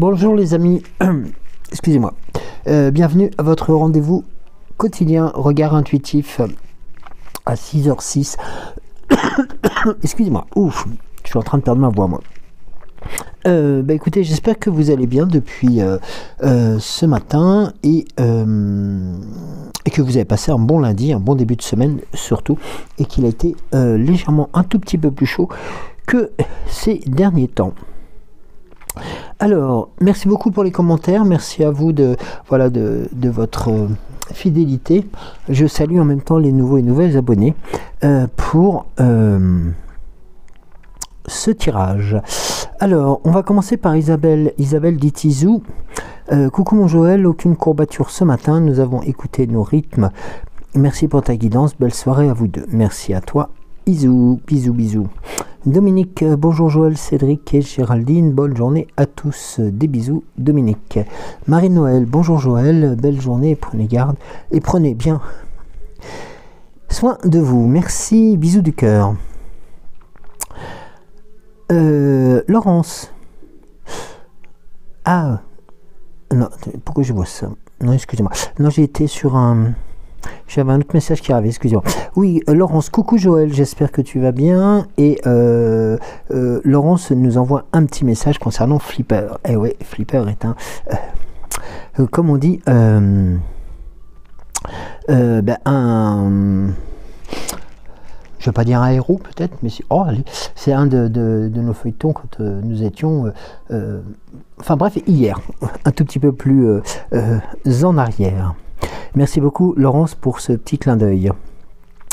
Bonjour les amis, excusez-moi. Bienvenue à votre rendez-vous quotidien regard intuitif à 6h06. Excusez-moi, ouf, je suis en train de perdre ma voix moi. Écoutez, j'espère que vous allez bien depuis ce matin et que vous avez passé un bon lundi, un bon début de semaine surtout, et qu'il a été légèrement un tout petit peu plus chaud que ces derniers temps. Alors, merci beaucoup pour les commentaires, merci à vous de votre fidélité. Je salue en même temps les nouveaux et nouvelles abonnés pour ce tirage. Alors, on va commencer par Isabelle Ditizou. Coucou mon Joël, aucune courbature ce matin, nous avons écouté nos rythmes. Merci pour ta guidance, belle soirée à vous deux. Merci à toi, bisous, bisous, bisous. Dominique, bonjour Joël, Cédric et Géraldine, bonne journée à tous, des bisous Dominique. Marie-Noël, bonjour Joël, belle journée, prenez garde et prenez bien soin de vous, merci, bisous du cœur. Laurence, ah, non, pourquoi je vois ça? Non, excusez-moi, non, j'ai été sur un... J'avais un autre message qui arrivait, excusez-moi. Oui, Laurence, coucou Joël, j'espère que tu vas bien. Et Laurence nous envoie un petit message concernant Flipper. Eh oui, Flipper est un... comme on dit, un... je ne vais pas dire un héros peut-être, mais c'est un de nos feuilletons quand nous étions... enfin bref, hier, un tout petit peu plus en arrière. Merci beaucoup Laurence pour ce petit clin d'œil.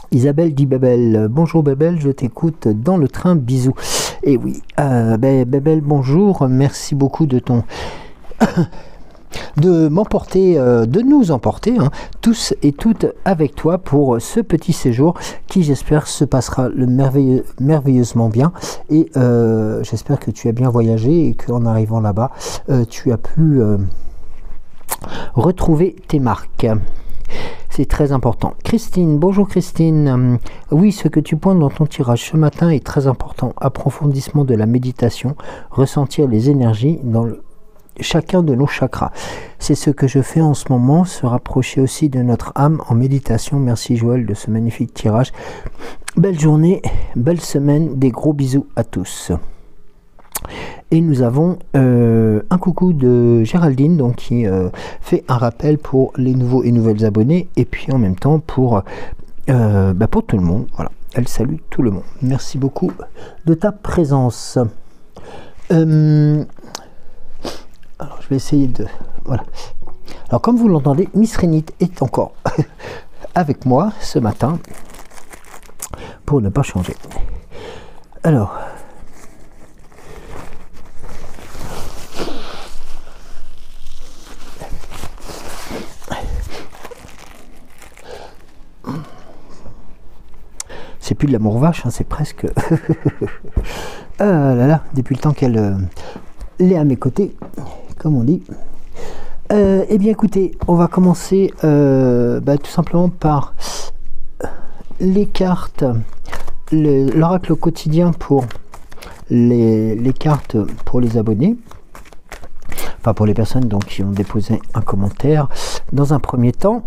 Isabelle dit Bébel, bonjour Bébel, je t'écoute dans le train, bisous. Et oui, Bébel, bonjour, merci beaucoup de ton... de m'emporter, de nous emporter, hein, tous et toutes avec toi pour ce petit séjour qui j'espère se passera merveilleusement bien et j'espère que tu as bien voyagé et qu'en arrivant là-bas, tu as pu... retrouver tes marques, c'est très important. Christine, bonjour Christine. Oui, ce que tu pointes dans ton tirage ce matin est très important. Approfondissement de la méditation, ressentir les énergies dans chacun de nos chakras. C'est ce que je fais en ce moment, se rapprocher aussi de notre âme en méditation. Merci Joël de ce magnifique tirage. Belle journée, belle semaine, des gros bisous à tous. Et nous avons un coucou de Géraldine donc, qui fait un rappel pour les nouveaux et nouvelles abonnés et puis en même temps pour tout le monde. Voilà, elle salue tout le monde. Merci beaucoup de ta présence. Alors je vais essayer de... Voilà. Alors comme vous l'entendez, Miss Rénite est encore avec moi ce matin pour ne pas changer. Alors... c'est plus de l'amour vache, hein, c'est presque... ah là là, depuis le temps qu'elle est à mes côtés, comme on dit. Eh bien écoutez, on va commencer tout simplement par les cartes, l'oracle quotidien pour les cartes pour les abonnés. Enfin pour les personnes donc, qui ont déposé un commentaire dans un premier temps,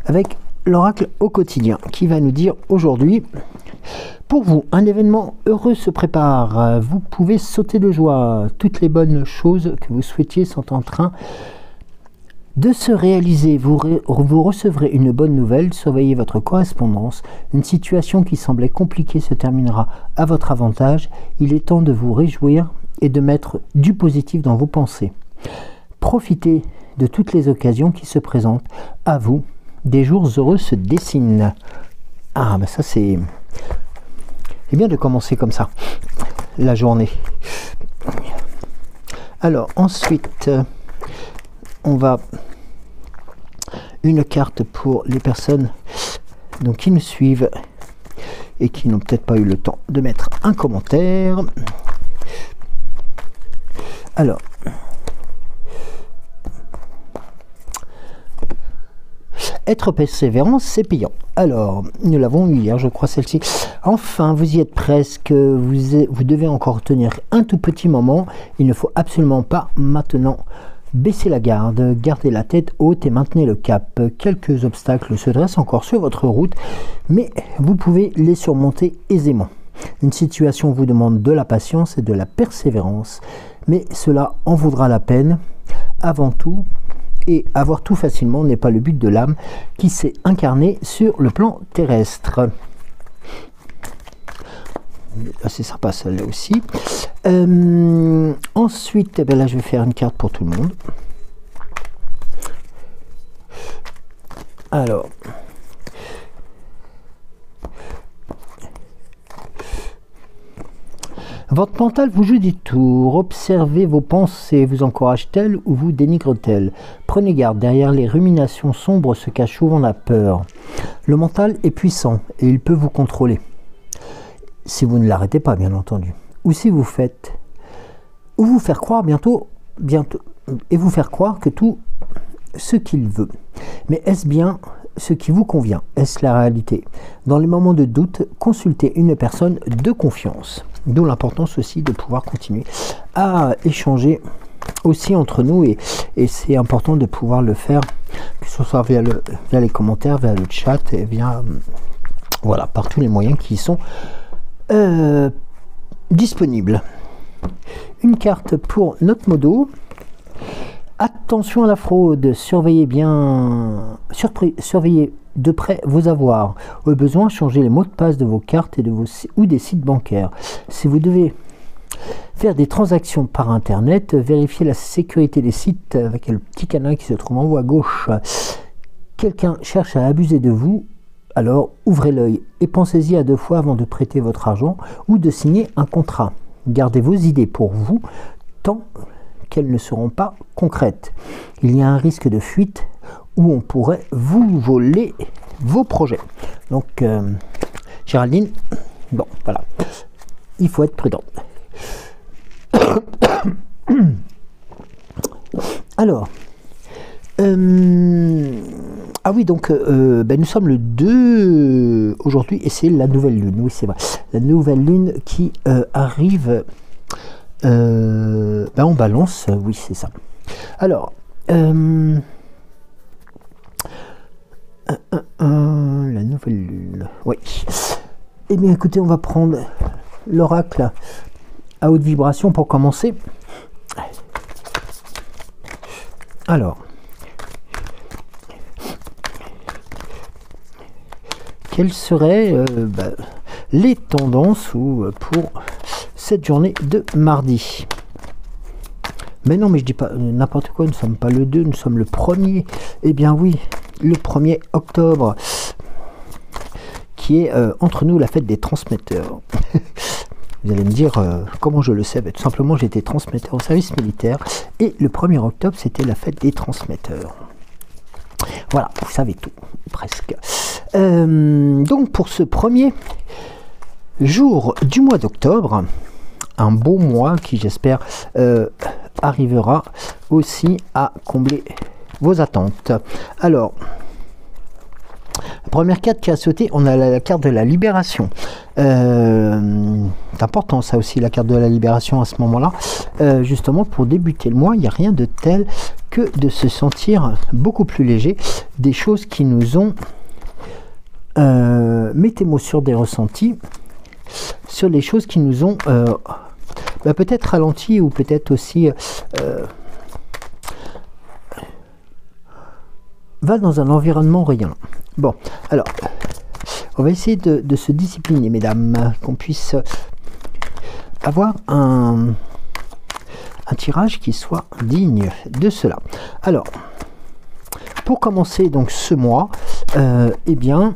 avec l'oracle au quotidien qui va nous dire aujourd'hui: pour vous, un événement heureux se prépare, vous pouvez sauter de joie, toutes les bonnes choses que vous souhaitiez sont en train de se réaliser, vous recevrez une bonne nouvelle, surveillez votre correspondance, une situation qui semblait compliquée se terminera à votre avantage, il est temps de vous réjouir et de mettre du positif dans vos pensées. Profitez de toutes les occasions qui se présentent à vous. Des jours heureux se dessinent. Ah, ben ça c'est bien de commencer comme ça, la journée. Alors, ensuite, on va... Une carte pour les personnes donc, qui nous suivent et qui n'ont peut-être pas eu le temps de mettre un commentaire. Alors... être persévérant, c'est payant. Alors, nous l'avons eu hier, je crois, celle-ci. Enfin, vous y êtes presque. Vous devez encore tenir un tout petit moment. Il ne faut absolument pas maintenant baisser la garde. Gardez la tête haute et maintenez le cap. Quelques obstacles se dressent encore sur votre route, mais vous pouvez les surmonter aisément. Une situation vous demande de la patience et de la persévérance, mais cela en vaudra la peine. Avant tout, et avoir tout facilement n'est pas le but de l'âme qui s'est incarnée sur le plan terrestre. C'est sympa celle-là aussi. Ensuite, eh bien là je vais faire une carte pour tout le monde. Alors, votre mental vous joue des tours. Observez vos pensées. Vous encourage-t-elle ou vous dénigre-t-elle? Prenez garde, derrière les ruminations sombres se cache souvent la peur. Le mental est puissant et il peut vous contrôler. Si vous ne l'arrêtez pas, bien entendu. Ou si vous faites... Ou vous faire croire bientôt... Et vous faire croire que tout ce qu'il veut. Mais est-ce bien ce qui vous convient? Est-ce la réalité? Dans les moments de doute, consultez une personne de confiance. D'où l'importance aussi de pouvoir continuer à échanger aussi entre nous et c'est important de pouvoir le faire, que ce soit via les commentaires, via le chat et via voilà, par tous les moyens qui sont disponibles. Une carte pour notre modo. Attention à la fraude, surveillez de près vos avoirs. Au besoin, changez les mots de passe de vos cartes et ou des sites bancaires. Si vous devez faire des transactions par internet, vérifiez la sécurité des sites avec le petit canal qui se trouve en haut à gauche. Quelqu'un cherche à abuser de vous, alors ouvrez l'œil et pensez-y à 2 fois avant de prêter votre argent ou de signer un contrat. Gardez vos idées pour vous tant qu'elles ne seront pas concrètes. Il y a un risque de fuite où on pourrait vous voler vos projets. Donc, Géraldine, bon, voilà, il faut être prudent. Alors, ah oui, donc, nous sommes le 2 aujourd'hui et c'est la nouvelle lune. Oui, c'est vrai. La nouvelle lune qui arrive en balance, oui, c'est ça. Alors, la nouvelle lune, oui. Eh bien, écoutez, on va prendre l'oracle à haute vibration pour commencer. Alors, quelles seraient les tendances pour cette journée de mardi? Mais non, mais je dis pas n'importe quoi, nous ne sommes pas le 2, nous sommes le 1er. Eh bien oui, le 1er octobre, qui est entre nous la fête des transmetteurs. Vous allez me dire comment je le sais? Tout simplement, j'étais transmetteur au service militaire et le 1er octobre, c'était la fête des transmetteurs. Voilà, vous savez tout, presque. Donc pour ce premier jour du mois d'octobre, un beau mois qui j'espère arrivera aussi à combler vos attentes. Alors, la première carte qui a sauté, on a la carte de la libération. C'est important ça aussi, la carte de la libération à ce moment-là. Justement, pour débuter le mois, il n'y a rien de tel que de se sentir beaucoup plus léger. Des choses qui nous ont... mettez-moi sur des ressentis, sur les choses qui nous ont peut-être ralenti ou peut-être aussi... va dans un environnement rayonnant. Bon, alors, on va essayer de se discipliner, mesdames, qu'on puisse avoir un tirage qui soit digne de cela. Alors, pour commencer donc ce mois, eh bien,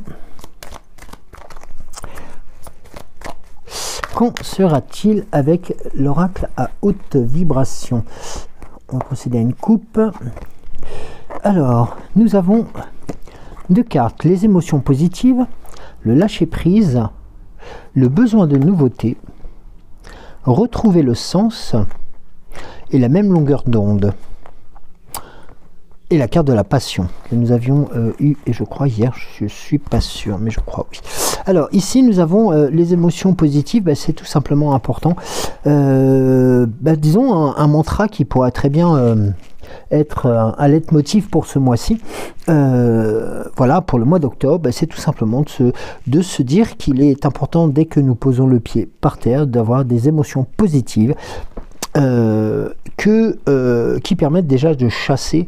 qu'en sera-t-il avec l'oracle à haute vibration? On va procéder à une coupe. Alors, nous avons 2 cartes, les émotions positives, le lâcher-prise, le besoin de nouveauté, retrouver le sens et la même longueur d'onde. et la carte de la passion que nous avions eu, et je crois hier, je suis pas sûr, mais je crois oui. Alors ici nous avons les émotions positives, c'est tout simplement important. Disons un mantra qui pourrait très bien être un leitmotiv pour ce mois-ci. Voilà, pour le mois d'octobre, c'est tout simplement de se dire qu'il est important, dès que nous posons le pied par terre, d'avoir des émotions positives qui permettent déjà de chasser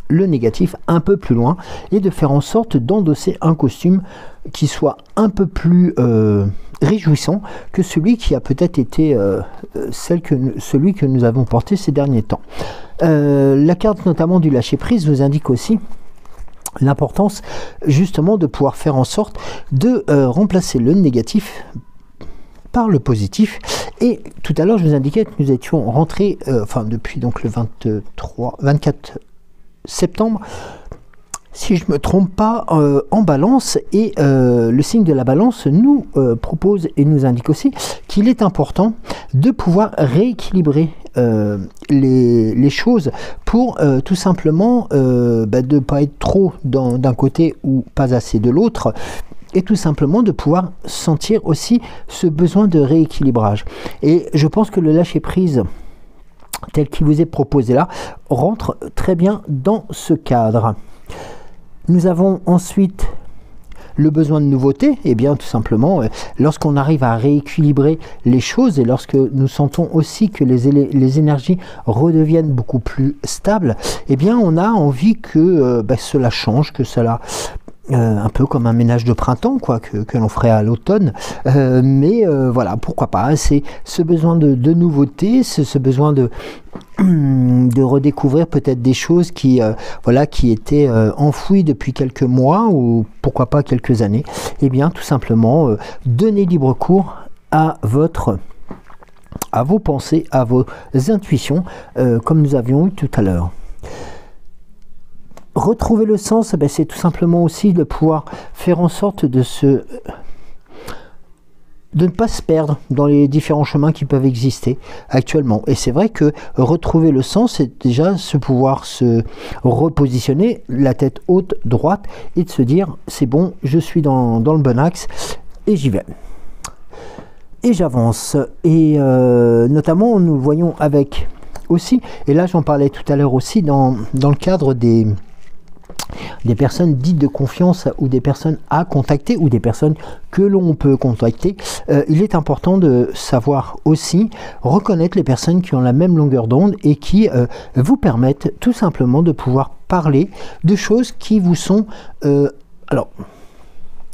le négatif un peu plus loin et de faire en sorte d'endosser un costume qui soit un peu plus réjouissant que celui qui a peut-être été celui que nous avons porté ces derniers temps. La carte notamment du lâcher prise nous indique aussi l'importance justement de pouvoir faire en sorte de remplacer le négatif par le positif. Et tout à l'heure je vous indiquais que nous étions rentrés depuis donc le 24 septembre, si je ne me trompe pas, en balance, et le signe de la balance nous propose et nous indique aussi qu'il est important de pouvoir rééquilibrer les choses pour tout simplement de ne pas être trop d'un côté ou pas assez de l'autre, et tout simplement de pouvoir sentir aussi ce besoin de rééquilibrage. Et je pense que le lâcher prise tel qu'il vous est proposé là rentre très bien dans ce cadre. Nous avons ensuite le besoin de nouveauté. Et bien tout simplement lorsqu'on arrive à rééquilibrer les choses et lorsque nous sentons aussi que les énergies redeviennent beaucoup plus stables, et bien on a envie que cela change, que cela un peu comme un ménage de printemps quoi, que l'on ferait à l'automne, mais voilà, pourquoi pas, c'est ce besoin de nouveauté, ce besoin de redécouvrir peut-être des choses qui étaient enfouies depuis quelques mois ou pourquoi pas quelques années. Et bien tout simplement donner libre cours à vos pensées, à vos intuitions, comme nous avions eu tout à l'heure. Retrouver le sens, c'est tout simplement aussi de pouvoir faire en sorte de ne pas se perdre dans les différents chemins qui peuvent exister actuellement. Et c'est vrai que retrouver le sens, c'est déjà pouvoir se repositionner, la tête haute, droite, et de se dire c'est bon, je suis dans le bon axe et j'y vais. Et j'avance. Et notamment, nous le voyons avec aussi, et là j'en parlais tout à l'heure aussi, dans le cadre des personnes dites de confiance ou des personnes à contacter ou des personnes que l'on peut contacter, il est important de savoir aussi reconnaître les personnes qui ont la même longueur d'onde et qui vous permettent tout simplement de pouvoir parler de choses qui vous sont alors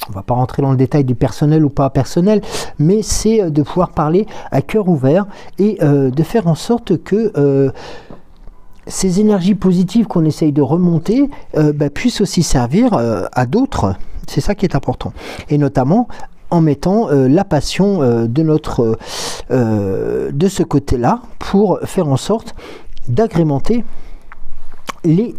on va pas rentrer dans le détail du personnel ou pas personnel, mais c'est de pouvoir parler à cœur ouvert et de faire en sorte que ces énergies positives qu'on essaye de remonter puissent aussi servir à d'autres. C'est ça qui est important. Et notamment en mettant la passion de ce côté-là pour faire en sorte d'agrémenter les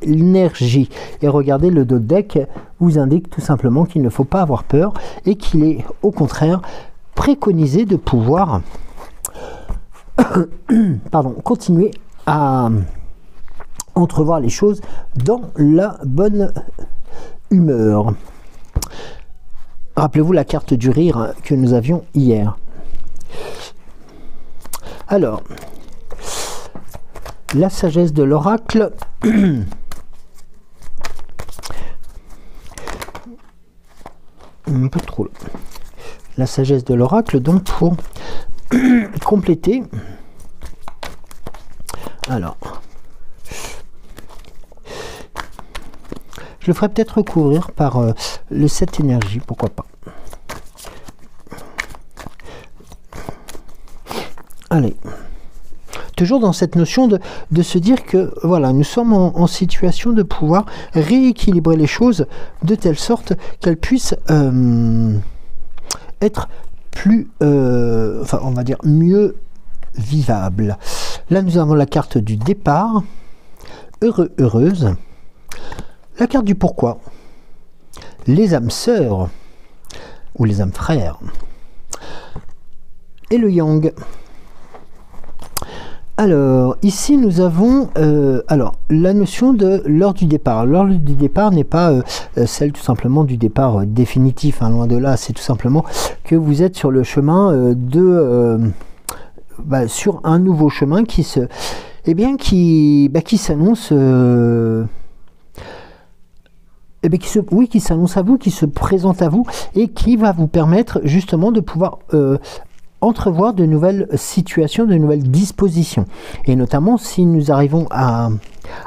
énergies. Et regardez, le dos de deck vous indique tout simplement qu'il ne faut pas avoir peur et qu'il est au contraire préconisé de pouvoir continuer à entrevoir les choses dans la bonne humeur. Rappelez-vous la carte du rire que nous avions hier. Alors, la sagesse de l'oracle. Un peu trop. La sagesse de l'oracle, donc pour compléter. Alors, je le ferai peut-être recouvrir par le 7 énergie, pourquoi pas. Allez. Toujours dans cette notion de se dire que voilà, nous sommes en situation de pouvoir rééquilibrer les choses de telle sorte qu'elles puissent être plus, on va dire mieux vivables. Là, nous avons la carte du départ, heureux, heureuse. La carte du pourquoi, les âmes sœurs ou les âmes frères. Et le yang. Alors, ici, nous avons alors la notion de l'heure du départ. L'heure du départ n'est pas celle tout simplement du départ définitif, hein, loin de là. C'est tout simplement que vous êtes sur le chemin sur un nouveau chemin qui s'annonce. Qui s'annonce à vous, qui se présente à vous et qui va vous permettre justement de pouvoir entrevoir de nouvelles situations, de nouvelles dispositions. Et notamment, si nous arrivons à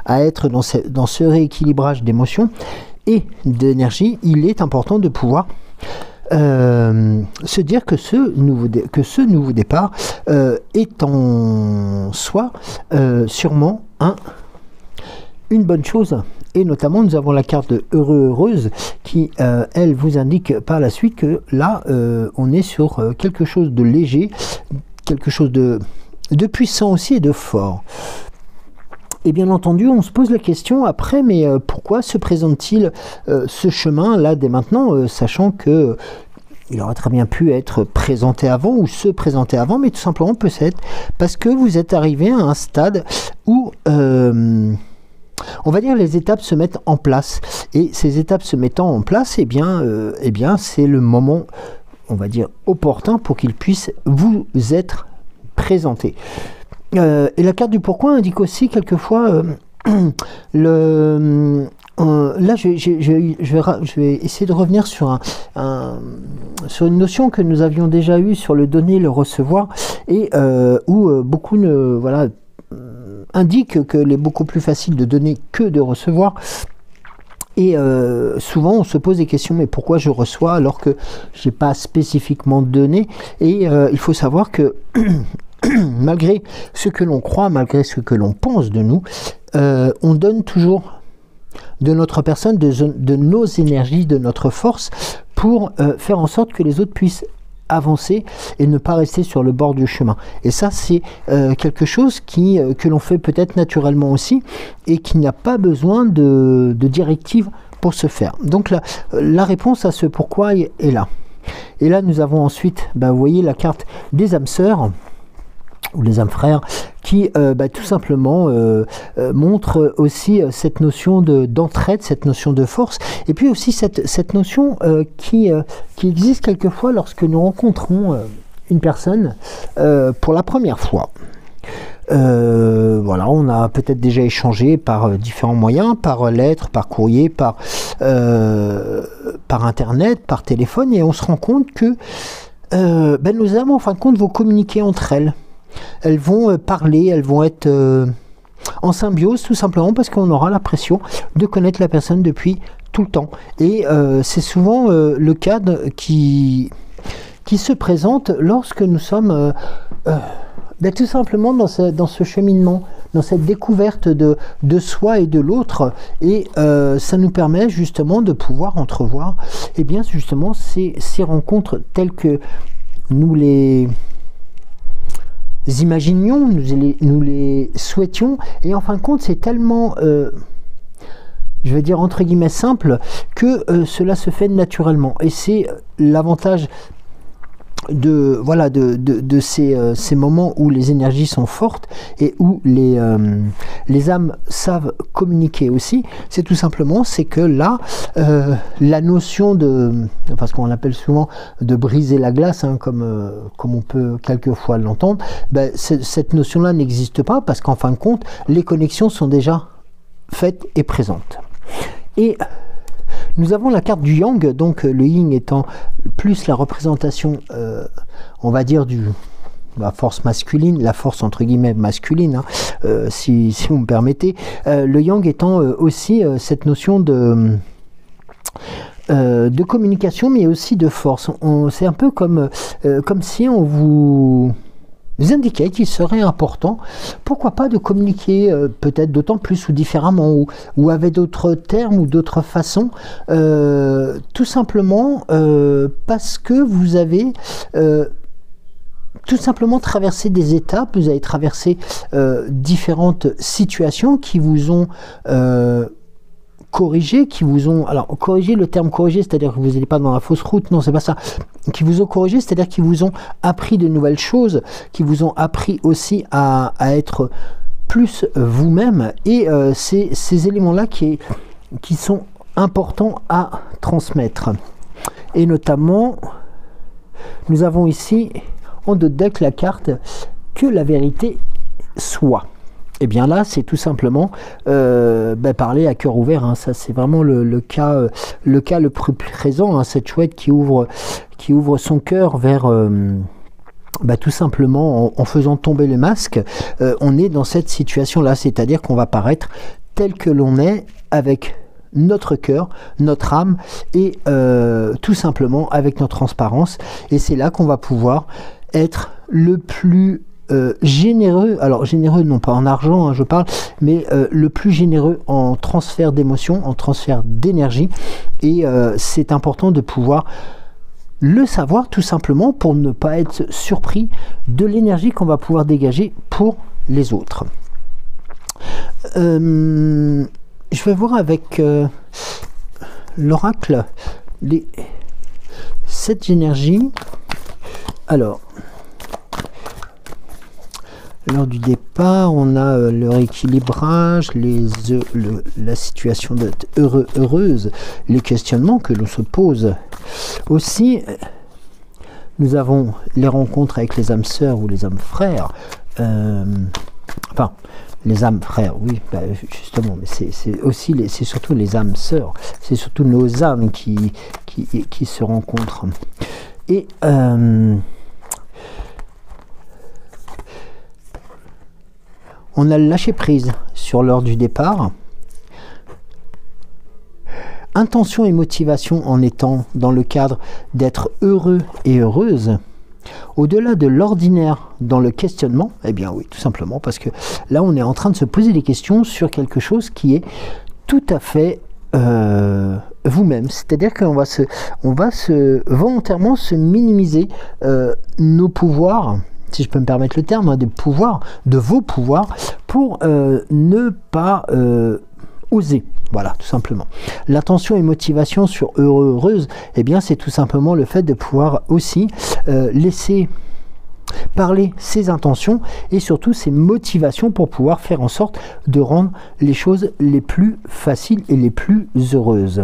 être dans ce rééquilibrage d'émotions et d'énergie, il est important de pouvoir se dire que ce nouveau départ est en soi sûrement une bonne chose. Et notamment, nous avons la carte de heureuse qui, elle, vous indique par la suite que là, on est sur quelque chose de léger, quelque chose de puissant aussi et de fort. Et bien entendu, on se pose la question après, mais pourquoi se présente-t-il ce chemin là dès maintenant, sachant que il aurait très bien pu être présenté avant ou se présenter avant, mais tout simplement peut-être parce que vous êtes arrivé à un stade où on va dire les étapes se mettent en place, et ces étapes se mettant en place, eh bien c'est le moment, on va dire, opportun pour qu'ils puissent vous être présentés. Et la carte du pourquoi indique aussi quelquefois là je vais essayer de revenir sur sur une notion que nous avions déjà eue sur le donner, le recevoir, et où beaucoup indique qu'il est beaucoup plus facile de donner que de recevoir. Et souvent on se pose des questions, mais pourquoi je reçois alors que je n'ai pas spécifiquement donné? Et il faut savoir que malgré ce que l'on croit, malgré ce que l'on pense de nous, on donne toujours de notre personne, de nos énergies, de notre force, pour faire en sorte que les autres puissent avancer et ne pas rester sur le bord du chemin. Et ça, c'est quelque chose que l'on fait peut-être naturellement aussi, et qui n'a pas besoin de directives pour se faire. Donc la réponse à ce pourquoi est là. Et là, nous avons ensuite, vous voyez, la carte des âmes sœurs, ou les âmes frères, qui tout simplement montre aussi cette notion d'entraide, cette notion de force, et puis aussi cette notion qui existe quelquefois lorsque nous rencontrons une personne pour la première fois. Voilà, on a peut-être déjà échangé par différents moyens, par lettres, par courrier, par internet, par téléphone, et on se rend compte que nos âmes, en fin de compte, vont communiquer entre elles. Elles vont parler, elles vont être en symbiose, tout simplement parce qu'on aura l'impression de connaître la personne depuis tout le temps. Et c'est souvent le cas qui se présente lorsque nous sommes tout simplement dans ce cheminement, dans cette découverte de soi et de l'autre. Et ça nous permet justement de pouvoir entrevoir justement ces rencontres telles que nous les imaginions, nous les souhaitions, et en fin de compte c'est tellement je vais dire entre guillemets simple que cela se fait naturellement. Et c'est l'avantage de ces moments où les énergies sont fortes et où les âmes savent communiquer aussi. C'est tout simplement, c'est que là la notion parce qu'on l'appelle souvent de briser la glace, hein, comme on peut quelquefois l'entendre, cette notion là n'existe pas, parce qu'en fin de compte les connexions sont déjà faites et présentes. Et nous avons la carte du yang, donc le yin étant plus la représentation, on va dire, la force masculine, la force entre guillemets masculine, hein, si vous me permettez. Le yang étant aussi cette notion de communication, mais aussi de force. C'est un peu comme si on vous indiquait qu'il serait important, pourquoi pas, de communiquer peut-être d'autant plus ou différemment, ou avec d'autres termes ou d'autres façons, tout simplement parce que vous avez tout simplement traversé des étapes, vous avez traversé différentes situations qui vous ont corrigé, qui vous ont... Alors, corrigé, le terme corrigé, c'est-à-dire que vous n'êtes pas dans la fausse route, non, c'est pas ça. Qui vous ont corrigé, c'est-à-dire qu'ils vous ont appris de nouvelles choses, qui vous ont appris aussi à être plus vous-même. Et ces éléments-là qui sont importants à transmettre. Et notamment, nous avons ici, en deux decks, la carte « Que la vérité soit ». Et bien là, c'est tout simplement parler à cœur ouvert. Hein. Ça, c'est vraiment le cas le plus présent. Hein. Cette chouette qui ouvre son cœur vers tout simplement en faisant tomber le masque. On est dans cette situation-là, c'est-à-dire qu'on va paraître tel que l'on est avec notre cœur, notre âme et tout simplement avec notre transparence. Et c'est là qu'on va pouvoir être le plus généreux, alors généreux non pas en argent, hein, je parle, mais le plus généreux en transfert d'émotion, en transfert d'énergie. Et c'est important de pouvoir le savoir tout simplement pour ne pas être surpris de l'énergie qu'on va pouvoir dégager pour les autres. Je vais voir avec l'oracle cette énergie. Alors, lors du départ, on a le rééquilibrage, la situation d'être heureuse, les questionnements que l'on se pose. Aussi, nous avons les rencontres avec les âmes sœurs ou les âmes frères. Enfin, les âmes frères, oui, justement, mais c'est surtout les âmes sœurs. C'est surtout nos âmes qui se rencontrent. Et on a le lâcher prise sur l'heure du départ. Intention et motivation en étant dans le cadre d'être heureux et heureuse. Au-delà de l'ordinaire dans le questionnement, eh bien oui, tout simplement, parce que là on est en train de se poser des questions sur quelque chose qui est tout à fait vous-même. C'est-à-dire qu'on va volontairement se minimiser nos pouvoirs, si je peux me permettre le terme, hein, de vos pouvoirs, pour ne pas oser. Voilà, tout simplement. L'attention et motivation sur heureuse, eh bien, c'est tout simplement le fait de pouvoir aussi laisser parler ses intentions et surtout ses motivations pour pouvoir faire en sorte de rendre les choses les plus faciles et les plus heureuses.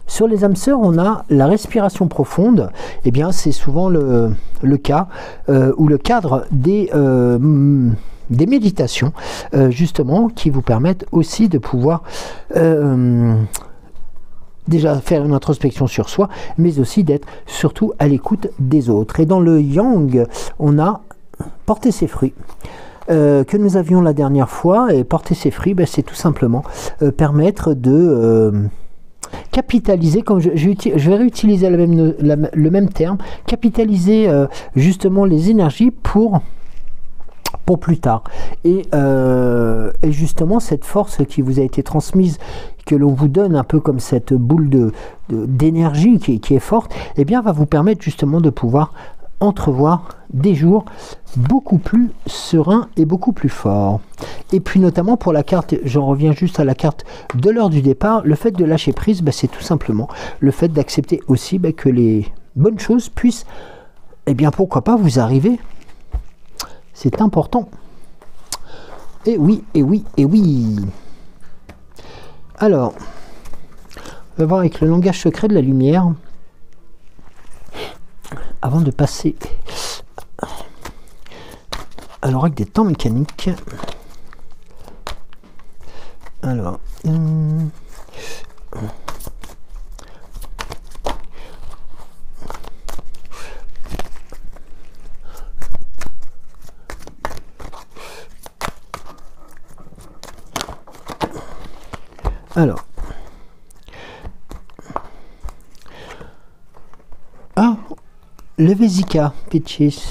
Sur les âmes sœurs, on a la respiration profonde. Eh bien, c'est souvent le cas ou le cadre des méditations, justement, qui vous permettent aussi de pouvoir déjà faire une introspection sur soi, mais aussi d'être surtout à l'écoute des autres. Et dans le yang, on a porté ses fruits. Que nous avions la dernière fois, et porter ses fruits, ben, c'est tout simplement permettre de capitaliser, comme je vais réutiliser le même terme, capitaliser justement les énergies pour plus tard. Et justement, cette force qui vous a été transmise, que l'on vous donne un peu comme cette boule d'énergie qui est forte, eh bien, va vous permettre justement de pouvoir entrevoir des jours beaucoup plus sereins et beaucoup plus forts. Et puis notamment pour la carte, j'en reviens juste à la carte de l'heure du départ, le fait de lâcher prise, c'est tout simplement le fait d'accepter aussi que les bonnes choses puissent, eh bien pourquoi pas, vous arriver. C'est important. Et oui, et oui, et oui. Alors, on va voir avec le langage secret de la lumière. Avant de passer à l'oracle des temps mécaniques. Alors, le Vesica Pitches.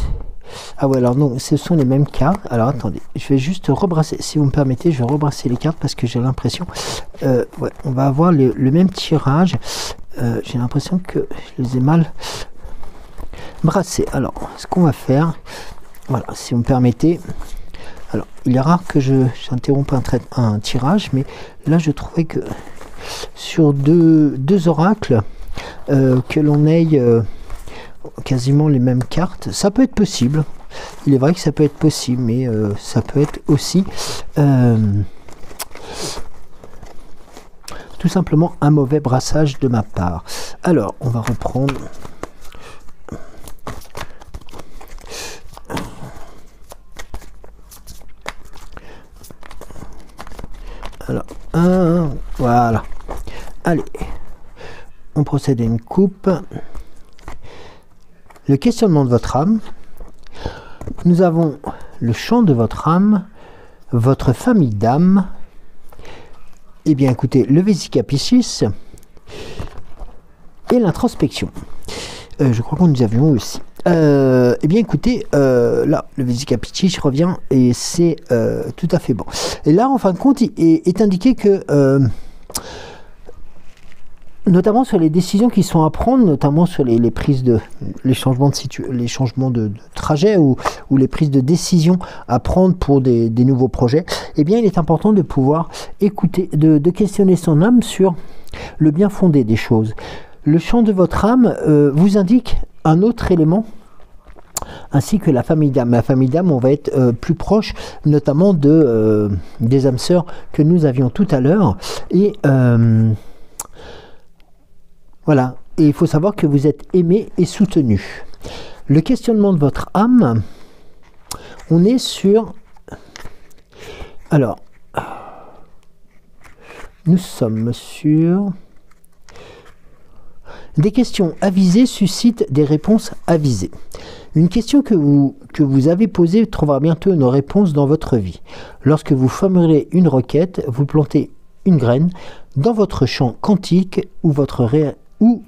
Ah ouais, alors non, ce sont les mêmes cartes. Alors attendez, je vais juste rebrasser, si vous me permettez, je vais rebrasser les cartes parce que j'ai l'impression, ouais, on va avoir le même tirage. J'ai l'impression que je les ai mal brassés. Alors, ce qu'on va faire, voilà, si vous me permettez, Alors, il est rare que j'interrompe un tirage, mais là, je trouvais que sur deux oracles, que l'on ait quasiment les mêmes cartes, ça peut être possible. Il est vrai que ça peut être possible, mais ça peut être aussi tout simplement un mauvais brassage de ma part. Alors, on va reprendre. Alors, voilà. Allez, on procède à une coupe. Le questionnement de votre âme. Nous avons le chant de votre âme, votre famille d'âme. Eh bien, écoutez, le Vesica Piscis et l'introspection. Je crois qu'on nous avions aussi. Eh bien, écoutez, là, le Vesica Piscis revient et c'est tout à fait bon. Et là, en fin de compte, il est indiqué que, notamment sur les décisions qui sont à prendre, notamment sur les prises de, les changements de trajet ou les prises de décision à prendre pour des nouveaux projets, eh bien, il est important de pouvoir écouter, de questionner son âme sur le bien fondé des choses. Le chant de votre âme vous indique un autre élément, ainsi que la famille d'âme. La famille d'âme, on va être plus proche, notamment des âmes sœurs que nous avions tout à l'heure. Et voilà. Et il faut savoir que vous êtes aimé et soutenu. Le questionnement de votre âme, on est sur... Alors, nous sommes sur... Des questions avisées suscitent des réponses avisées. Une question que vous avez posée trouvera bientôt une réponse dans votre vie. Lorsque vous formulerez une requête, vous plantez une graine dans votre champ quantique ou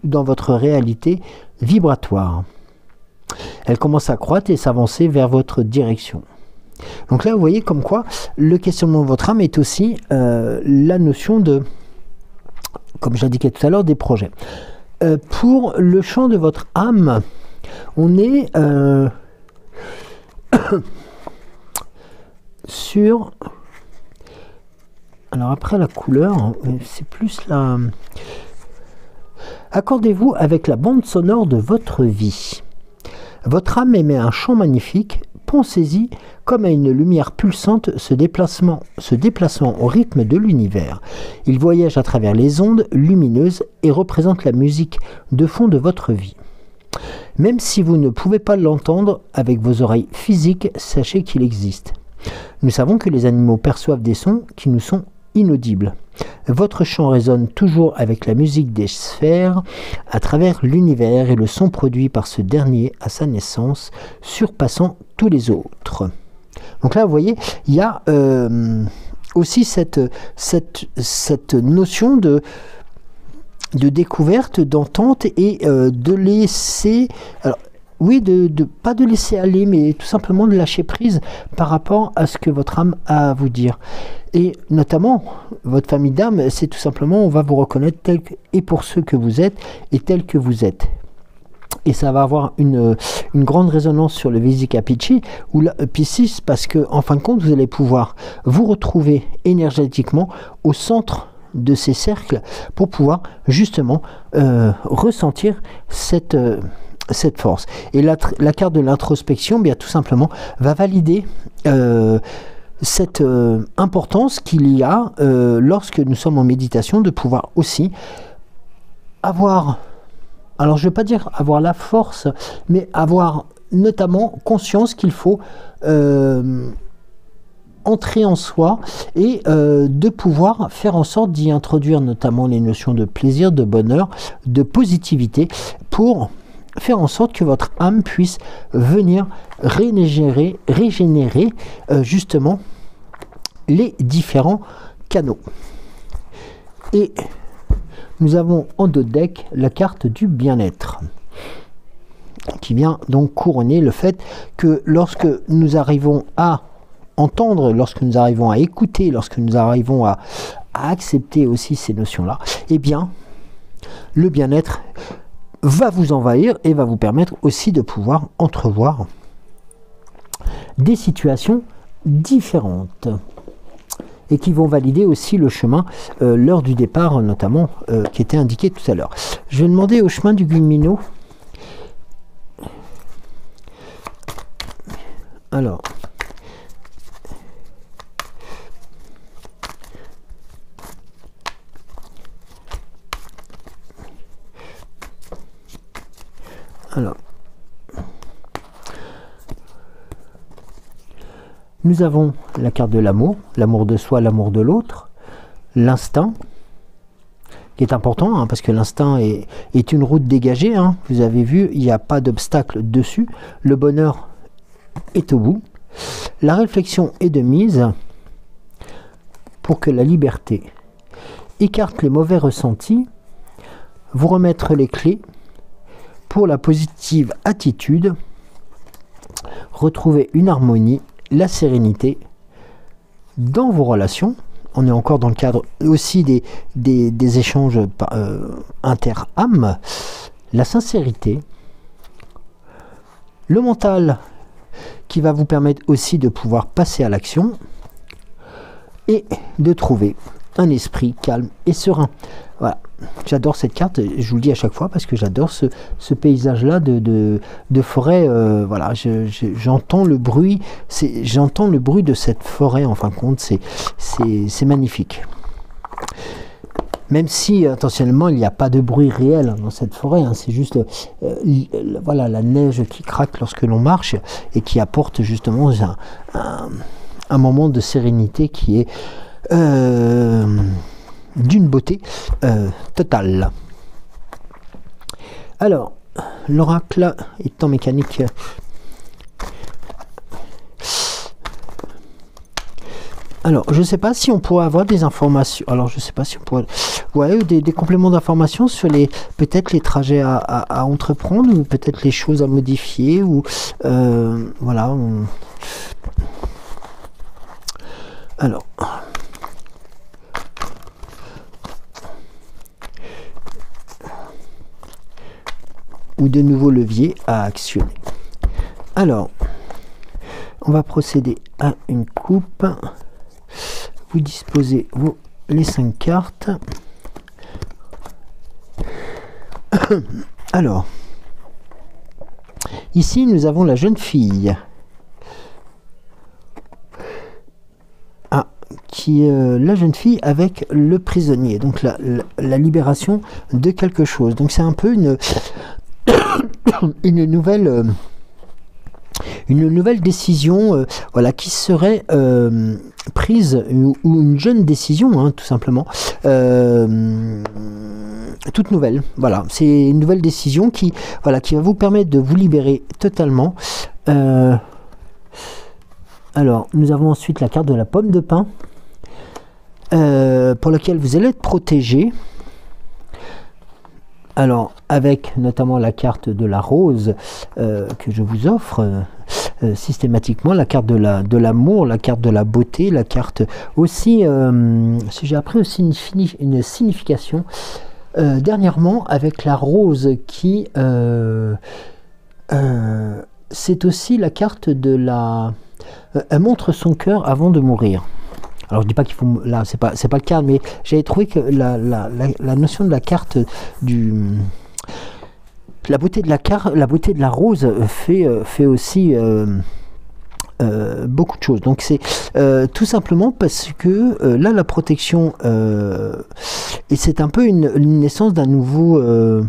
dans votre réalité vibratoire. Elle commence à croître et s'avancer vers votre direction. Donc là, vous voyez comme quoi le questionnement de votre âme est aussi la notion de, comme j'indiquais tout à l'heure, des projets. Pour le champ de votre âme, on est sur... Alors après la couleur, c'est plus la... Accordez-vous avec la bande sonore de votre vie. Votre âme émet un chant magnifique, pensez-y comme à une lumière pulsante se déplaçant au rythme de l'univers. Il voyage à travers les ondes lumineuses et représente la musique de fond de votre vie. Même si vous ne pouvez pas l'entendre avec vos oreilles physiques, sachez qu'il existe. Nous savons que les animaux perçoivent des sons qui nous sont inaudibles. Votre chant résonne toujours avec la musique des sphères à travers l'univers et le son produit par ce dernier à sa naissance, surpassant tous les autres. Donc là, vous voyez, il y a aussi cette notion de découverte, d'entente et de laisser... Alors, oui, pas de laisser aller, mais tout simplement de lâcher prise par rapport à ce que votre âme a à vous dire. Et notamment, votre famille d'âme, c'est tout simplement, on va vous reconnaître tel que, et pour ceux que vous êtes, et tel que vous êtes. Et ça va avoir une grande résonance sur le Vesica Piscis, parce que en fin de compte, vous allez pouvoir vous retrouver énergétiquement au centre de ces cercles pour pouvoir justement ressentir cette force. Et la carte de l'introspection, bien tout simplement, va valider cette importance qu'il y a lorsque nous sommes en méditation, de pouvoir aussi avoir, alors je ne vais pas dire avoir la force, mais avoir notamment conscience qu'il faut entrer en soi et de pouvoir faire en sorte d'y introduire notamment les notions de plaisir, de bonheur, de positivité, pour faire en sorte que votre âme puisse venir régénérer justement les différents canaux. Et nous avons en dos de deck la carte du bien-être, qui vient donc couronner le fait que lorsque nous arrivons à entendre, lorsque nous arrivons à écouter, lorsque nous arrivons à accepter aussi ces notions-là, eh bien, le bien-être va vous envahir et va vous permettre aussi de pouvoir entrevoir des situations différentes et qui vont valider aussi le chemin, l'heure du départ notamment, qui était indiqué tout à l'heure. Je vais demander au chemin du Guillemino. Alors, nous avons la carte de l'amour, l'amour de soi, l'amour de l'autre, l'instinct, qui est important, hein, parce que l'instinct est une route dégagée, hein. Vous avez vu, il n'y a pas d'obstacle dessus, le bonheur est au bout, la réflexion est de mise pour que la liberté écarte les mauvais ressentis, vous remettre les clés pour la positive attitude, retrouver une harmonie, la sérénité dans vos relations. On est encore dans le cadre aussi des échanges inter-âmes, la sincérité, le mental qui va vous permettre aussi de pouvoir passer à l'action et de trouver un esprit calme et serein. Voilà, j'adore cette carte, je vous le dis à chaque fois parce que j'adore ce paysage-là de forêt. Voilà, j'entends le bruit, j'entends le bruit de cette forêt. En fin de compte, c'est magnifique. Même si intentionnellement il n'y a pas de bruit réel dans cette forêt, hein, c'est juste voilà, la neige qui craque lorsque l'on marche et qui apporte justement un moment de sérénité qui est d'une beauté totale. Alors, l'oracle étant mécanique, alors je ne sais pas si on pourrait avoir des informations, alors je sais pas si on pourrait, ouais, des compléments d'informations sur peut-être les trajets à entreprendre, ou peut-être les choses à modifier, ou voilà. Alors, ou de nouveaux leviers à actionner. Alors, on va procéder à une coupe. Vous disposez les 5 cartes. Alors, ici nous avons la jeune fille. Qui est la jeune fille avec le prisonnier, donc la libération de quelque chose. Donc c'est un peu une nouvelle décision, voilà, qui serait prise, ou une jeune décision, hein, tout simplement, toute nouvelle. Voilà, c'est une nouvelle décision qui va vous permettre de vous libérer totalement. Alors, nous avons ensuite la carte de la pomme de pin, pour laquelle vous allez être protégé. Alors, avec notamment la carte de la rose que je vous offre systématiquement, la carte de l'amour, la carte de la beauté, la carte aussi, si j'ai appris aussi une signification dernièrement avec la rose qui c'est aussi la carte de la... elle montre son cœur avant de mourir. Alors je dis pas qu'il faut, là c'est pas le cas, mais j'avais trouvé que la notion de la carte la beauté de la rose fait aussi beaucoup de choses. Donc c'est tout simplement parce que là la protection et c'est un peu une naissance d'un nouveau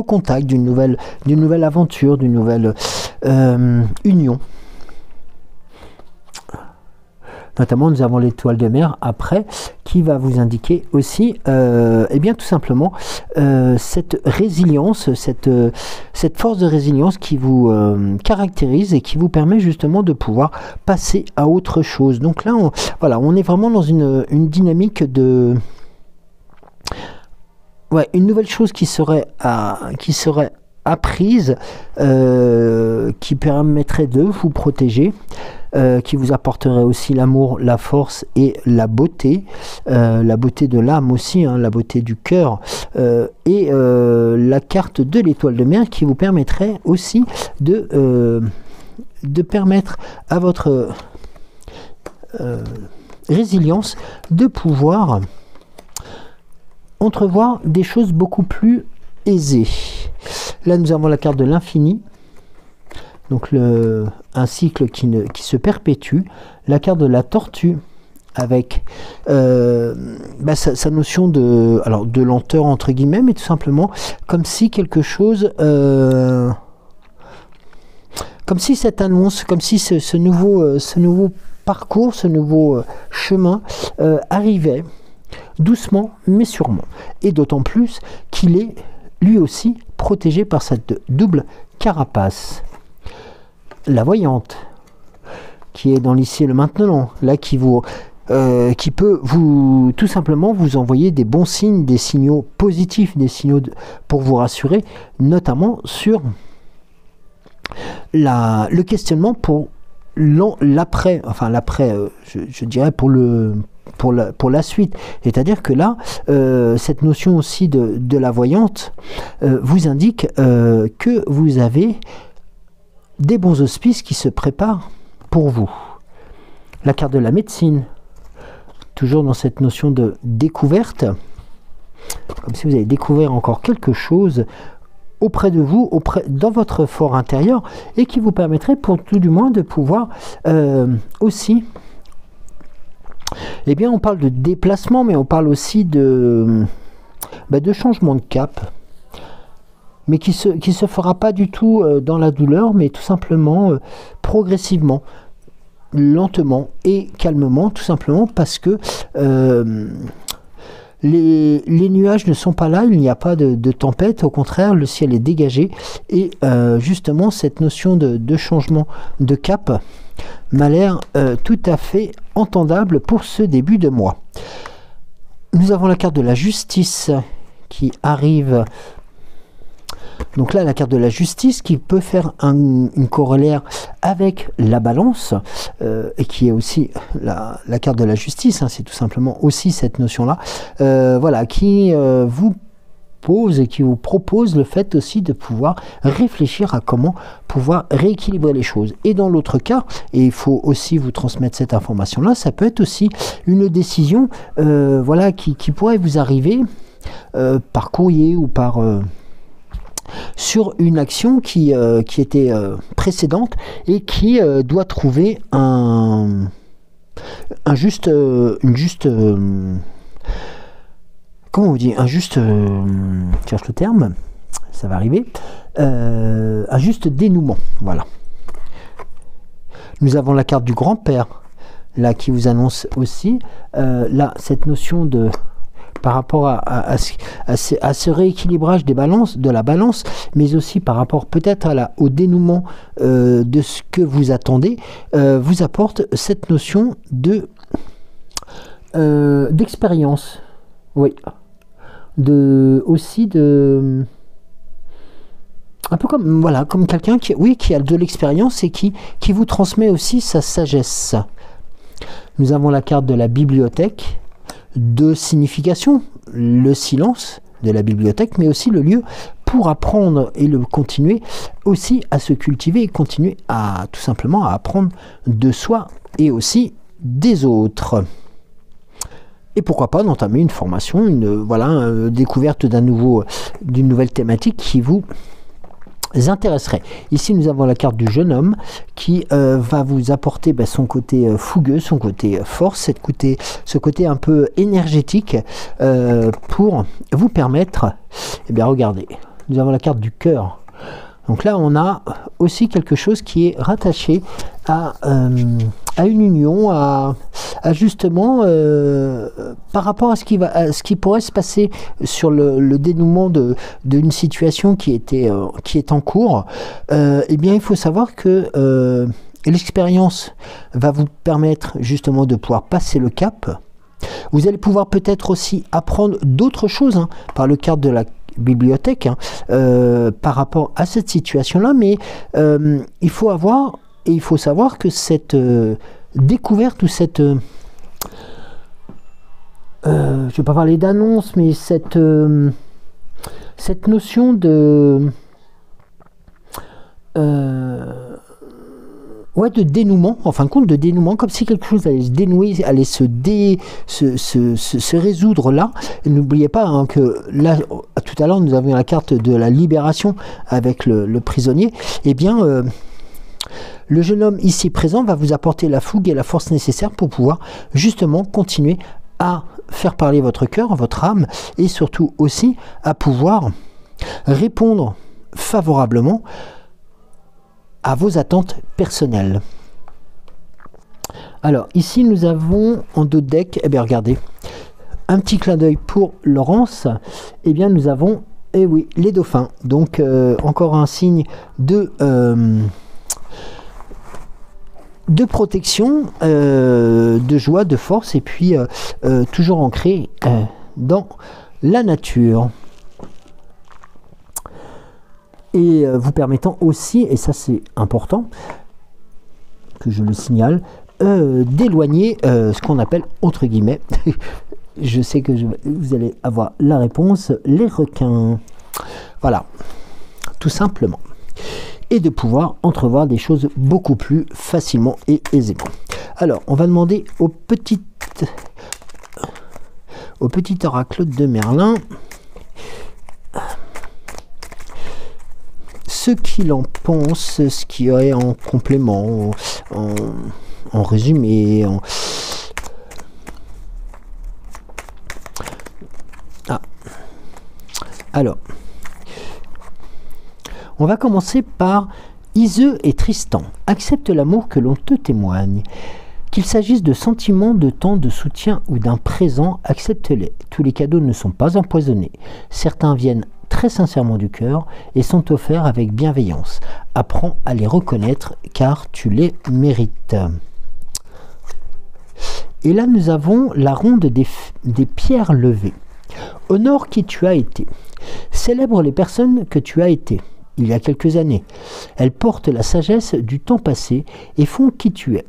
contact, d'une nouvelle aventure, d'une nouvelle union. Notamment, nous avons l'étoile de mer après, qui va vous indiquer aussi, eh bien, tout simplement, cette résilience, cette force de résilience qui vous caractérise et qui vous permet justement de pouvoir passer à autre chose. Donc là, on est vraiment dans une dynamique de... Ouais, une nouvelle chose qui serait apprise, qui permettrait de vous protéger, qui vous apporterait aussi l'amour, la force et la beauté de l'âme aussi, hein, la beauté du cœur, et la carte de l'étoile de mer qui vous permettrait aussi de permettre à votre résilience de pouvoir entrevoir des choses beaucoup plus aisées. Là, nous avons la carte de l'infini, donc un cycle qui se perpétue. La carte de la tortue, avec sa notion de lenteur entre guillemets, mais tout simplement comme si quelque chose, comme si cette annonce, comme si ce nouveau parcours, ce nouveau chemin arrivait doucement mais sûrement, et d'autant plus qu'il est lui aussi protégé par cette double carapace. La voyante, qui est dans l'ici et le maintenant, là qui peut tout simplement vous envoyer des bons signes, des signaux positifs, des signaux pour vous rassurer, notamment sur le questionnement pour l'après, enfin l'après, je dirais pour la suite. C'est-à-dire que là, cette notion aussi de la voyante vous indique que vous avez des bons auspices qui se préparent pour vous. La carte de la médecine, toujours dans cette notion de découverte, comme si vous avez découvert encore quelque chose auprès de vous, dans votre fort intérieur, et qui vous permettrait pour tout du moins de pouvoir aussi, eh bien on parle de déplacement, mais on parle aussi de changement de cap, mais qui se fera pas du tout dans la douleur, mais tout simplement progressivement, lentement et calmement, tout simplement parce que les nuages ne sont pas là, il n'y a pas de tempête, au contraire le ciel est dégagé, et justement cette notion de changement de cap m'a l'air tout à fait entendable pour ce début de mois. Nous avons la carte de la justice qui arrive. Donc là, la carte de la justice qui peut faire une corollaire avec la balance, et qui est aussi la carte de la justice, hein, c'est tout simplement aussi cette notion-là, voilà, qui vous pose et qui vous propose le fait aussi de pouvoir réfléchir à comment pouvoir rééquilibrer les choses. Et dans l'autre cas, et il faut aussi vous transmettre cette information-là, ça peut être aussi une décision voilà, qui pourrait vous arriver par courrier ou par... sur une action qui était précédente et qui doit trouver un juste comment on dit, un juste, je cherche le terme, ça va arriver, un juste dénouement, voilà. Nous avons la carte du grand-père, là, qui vous annonce aussi, là, cette notion de... par rapport à ce rééquilibrage de la balance, mais aussi par rapport peut-être au dénouement de ce que vous attendez, vous apporte cette notion d'expérience, oui, aussi un peu comme, voilà, comme quelqu'un qui a de l'expérience et qui vous transmet aussi sa sagesse. Nous avons la carte de la bibliothèque, de signification, le silence de la bibliothèque, mais aussi le lieu pour apprendre et le continuer aussi à se cultiver et continuer à tout simplement à apprendre de soi et aussi des autres. Et pourquoi pas d'entamer une formation, une découverte d'une nouvelle thématique qui vous intéresserait. Ici, nous avons la carte du jeune homme qui va vous apporter son côté fougueux, son côté force, ce côté un peu énergétique pour vous permettre, eh bien, regardez, nous avons la carte du cœur. Donc là, on a aussi quelque chose qui est rattaché à une union, à justement par rapport à ce qui pourrait se passer sur le dénouement d'une situation qui est en cours. Eh bien, il faut savoir que l'expérience va vous permettre justement de pouvoir passer le cap. Vous allez pouvoir peut-être aussi apprendre d'autres choses par le cadre de la bibliothèque par rapport à cette situation-là, mais il faut savoir que cette découverte ou cette je ne vais pas parler d'annonce, mais cette notion de ouais, de dénouement, en fin de compte, de dénouement, comme si quelque chose allait se dénouer, allait se résoudre là. Et n'oubliez pas hein, que là, tout à l'heure, nous avions la carte de la libération avec le prisonnier. Eh bien, le jeune homme ici présent va vous apporter la fougue et la force nécessaires pour pouvoir justement continuer à faire parler votre cœur, votre âme, et surtout aussi à pouvoir répondre favorablement à vos attentes personnelles. Alors ici nous avons en dos de deck, eh bien regardez, un petit clin d'œil pour Laurence, eh bien nous avons, eh oui, les dauphins, donc encore un signe de protection, de joie, de force, et puis toujours ancré dans la nature. Et vous permettant aussi, et ça c'est important, que je le signale, d'éloigner ce qu'on appelle, entre guillemets, je sais que vous allez avoir la réponse, les requins. Voilà, tout simplement. Et de pouvoir entrevoir des choses beaucoup plus facilement et aisément. Alors, on va demander au petit oracle de Merlin ce qu'il en pense, ce qui est en complément, en résumé. Ah. Alors, on va commencer par Iseux et Tristan. Accepte l'amour que l'on te témoigne. Qu'il s'agisse de sentiments, de temps, de soutien ou d'un présent, accepte-les. Tous les cadeaux ne sont pas empoisonnés. Certains viennent très sincèrement du cœur et sont offerts avec bienveillance. Apprends à les reconnaître car tu les mérites. Et là nous avons la ronde des pierres levées. Honore qui tu as été. Célèbre les personnes que tu as été il y a quelques années. Elles portent la sagesse du temps passé et font qui tu es.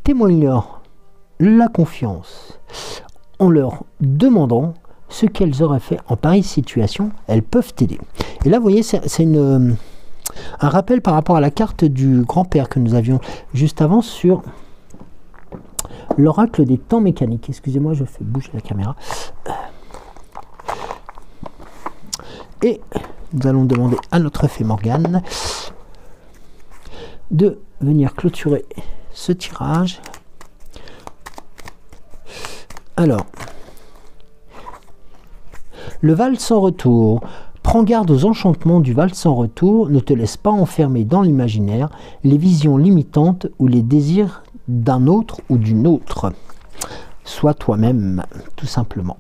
Témoigne-leur la confiance en leur demandant ce qu'elles auraient fait en pareille situation. Elles peuvent t'aider. Et là, vous voyez, c'est un rappel par rapport à la carte du grand-père que nous avions juste avant sur l'oracle des temps mécaniques. Excusez-moi, je fais bouger la caméra. Et nous allons demander à notre fée Morgane de venir clôturer ce tirage. Alors, le Val sans retour. Prends garde aux enchantements du Val sans retour. Ne te laisse pas enfermer dans l'imaginaire, les visions limitantes ou les désirs d'un autre ou d'une autre. Sois toi-même, tout simplement.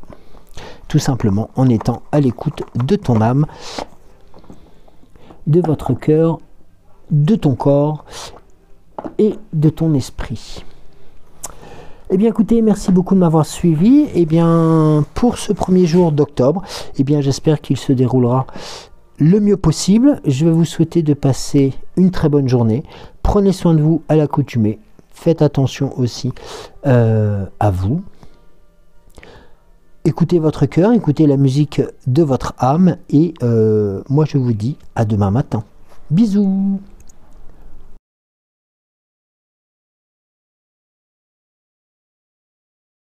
Tout simplement en étant à l'écoute de ton âme, de votre cœur, de ton corps et de ton esprit. Eh bien écoutez, merci beaucoup de m'avoir suivi. Eh bien pour ce premier jour d'octobre, eh bien j'espère qu'il se déroulera le mieux possible. Je vais vous souhaiter de passer une très bonne journée. Prenez soin de vous à l'accoutumée. Faites attention aussi à vous. Écoutez votre cœur, écoutez la musique de votre âme et moi je vous dis à demain matin. Bisous.